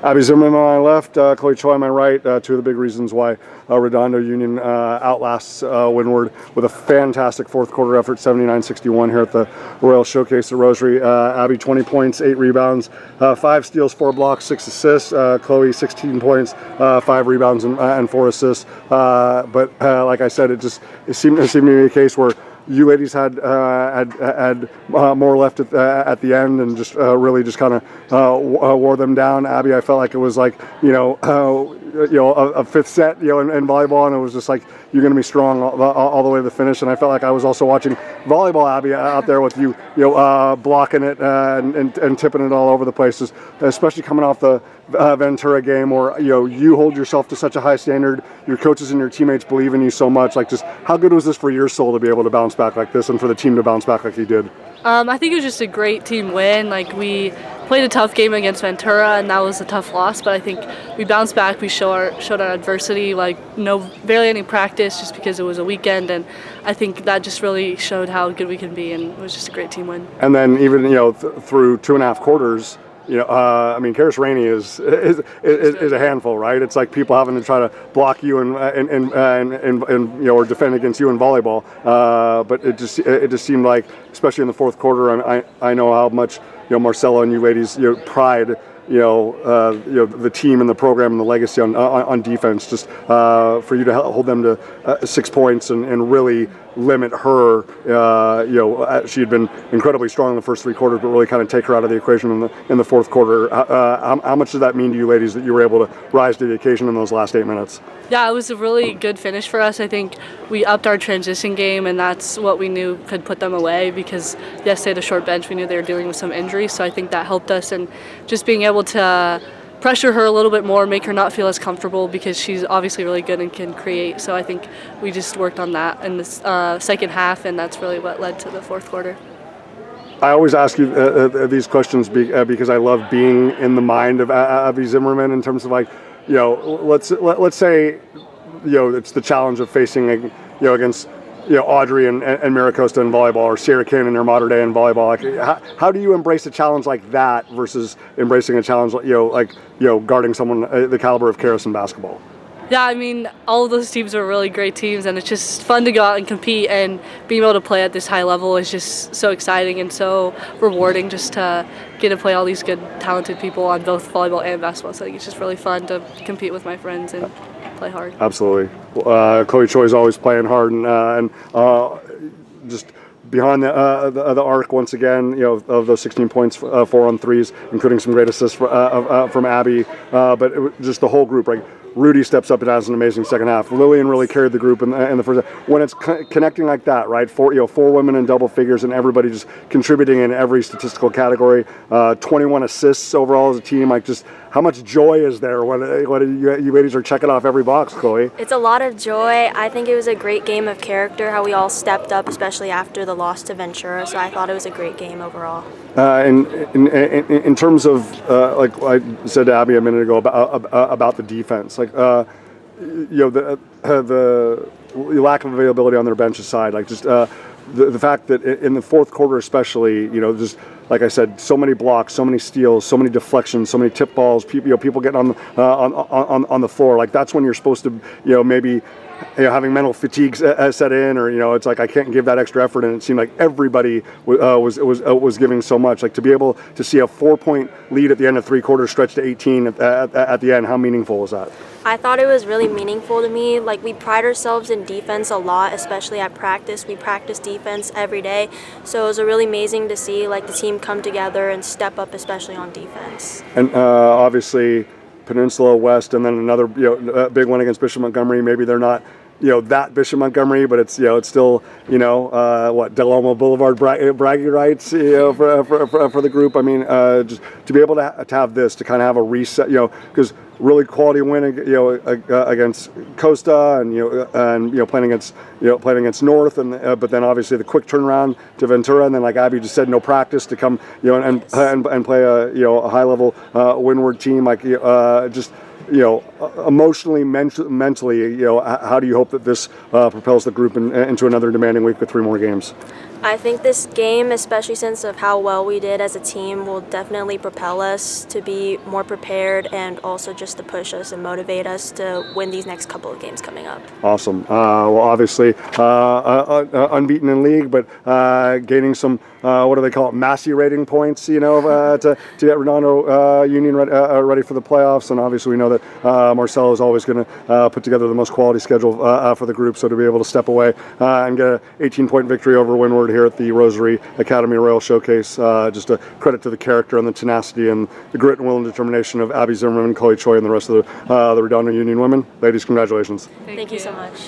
Abby Zimmerman on my left, Chloe Choy on my right. Two of the big reasons why Redondo Union outlasts Windward with a fantastic fourth quarter effort, 79-61 here at the Royal Showcase at Rosary. Abby 20 points, 8 rebounds, 5 steals, 4 blocks, 6 assists. Chloe 16 points, 5 rebounds and 4 assists. But like I said, it seemed to be a case where you ladies had more left at the end and just really just kind of wore them down. Abby, I felt like it was like a fifth set in volleyball, and it was just like you're going to be strong all the way to the finish. And I felt like I was also watching volleyball, Abby, out there with you blocking it and tipping it all over the place, especially coming off the Ventura game where you hold yourself to such a high standard. Your coaches and your teammates believe in you so much. Like, just how good was this for your soul to be able to bounce back like this, and for the team to bounce back like you did? I think it was just a great team win. Like, we played a tough game against Ventura, and that was a tough loss. But I think we bounced back. We showed our adversity. Like, barely any practice, just because it was a weekend, and I think that just really showed how good we can be. And it was just a great team win. And then even through 2.5 quarters. I mean, Karis Rainey is a handful, right? It's like people having to try to block you and or defend against you in volleyball. But it just seemed like, especially in the fourth quarter, I know how much Marcelo and you ladies pride the team and the program and the legacy on defense. Just for you to hold them to 6 points and really limit her. She had been incredibly strong in the first 3 quarters, but really kind of take her out of the equation in the fourth quarter. How much does that mean to you ladies that you were able to rise to the occasion in those last 8 minutes? Yeah, it was a really good finish for us. I think we upped our transition game, and that's what we knew could put them away, because yes, they had a short bench. We knew they were dealing with some injuries, so I think that helped us. And just being able to pressure her a little bit more, make her not feel as comfortable, because she's obviously really good and can create. So I think we just worked on that in the second half, and that's really what led to the fourth quarter. I always ask you these questions because I love being in the mind of Abby Zimmerman in terms of, like, let's say it's the challenge of facing against Audrey and Miracosta in volleyball, or Sierra Canyon or Mater Dei in volleyball. Like, how do you embrace a challenge like that versus embracing a challenge like guarding someone the caliber of Karis in basketball? Yeah, I mean, all of those teams are really great teams, and it's just fun to go out and compete, and being able to play at this high level is just so exciting and so rewarding, just to get to play all these good, talented people on both volleyball and basketball. So I think it's just really fun to compete with my friends and play hard. Absolutely. Chloe Choy is always playing hard, and just behind the arc once again, of those 16 points, 4 on threes, including some great assists from Abby, but just the whole group, right? Rudy steps up and has an amazing second half. Lillian really carried the group in the first half. When it's connecting like that, right? 4 women in double figures, and everybody just contributing in every statistical category. 21 assists overall as a team. Like, just how much joy is there when you ladies are checking off every box, Chloe? It's a lot of joy. I think it was a great game of character, how we all stepped up, especially after the loss to Ventura. So I thought it was a great game overall. In terms of, like I said to Abby a minute ago about the defense, like the lack of availability on their bench aside, like just the fact that in the fourth quarter especially, just like I said, so many blocks, so many steals, so many deflections, so many tip balls, people getting on the floor. Like, that's when you're supposed to maybe having mental fatigue set in, or it's like I can't give that extra effort, and it seemed like everybody was giving so much. Like, to be able to see a 4-point lead at the end of 3 quarters stretch to 18 at the end, how meaningful was that? I thought it was really meaningful to me. Like, we pride ourselves in defense a lot, especially at practice. We practice defense every day, so it was really amazing to see like the team come together and step up, especially on defense. And obviously Peninsula West, and then another big one against Bishop Montgomery. Maybe they're not that Bishop Montgomery, but it's it's still Del Olmo Boulevard bragging rights for the group. I mean, just to be able to have this, to kind of have a reset, because really quality win against Costa, and playing against North, and but then obviously the quick turnaround to Ventura, and then, like Abby just said, no practice to come and play a high level Windward team. Like, just emotionally, mentally, how do you hope that this propels the group into another demanding week with 3 more games? I think this game, especially since of how well we did as a team, will definitely propel us to be more prepared and also just to push us and motivate us to win these next couple of games coming up. Awesome. Well, obviously unbeaten in league, but gaining some what do they call it, Massey rating points, you know, to get Redondo Union ready for the playoffs. And obviously we know that Marcelo is always going to put together the most quality schedule for the group. So to be able to step away and get an 18-point victory over Windward here at the Rosary Academy Royal Showcase, just a credit to the character and the tenacity and the grit and will and determination of Abby Zimmerman, Choy, and the rest of the Redondo Union women. Ladies, congratulations. Thank you so much.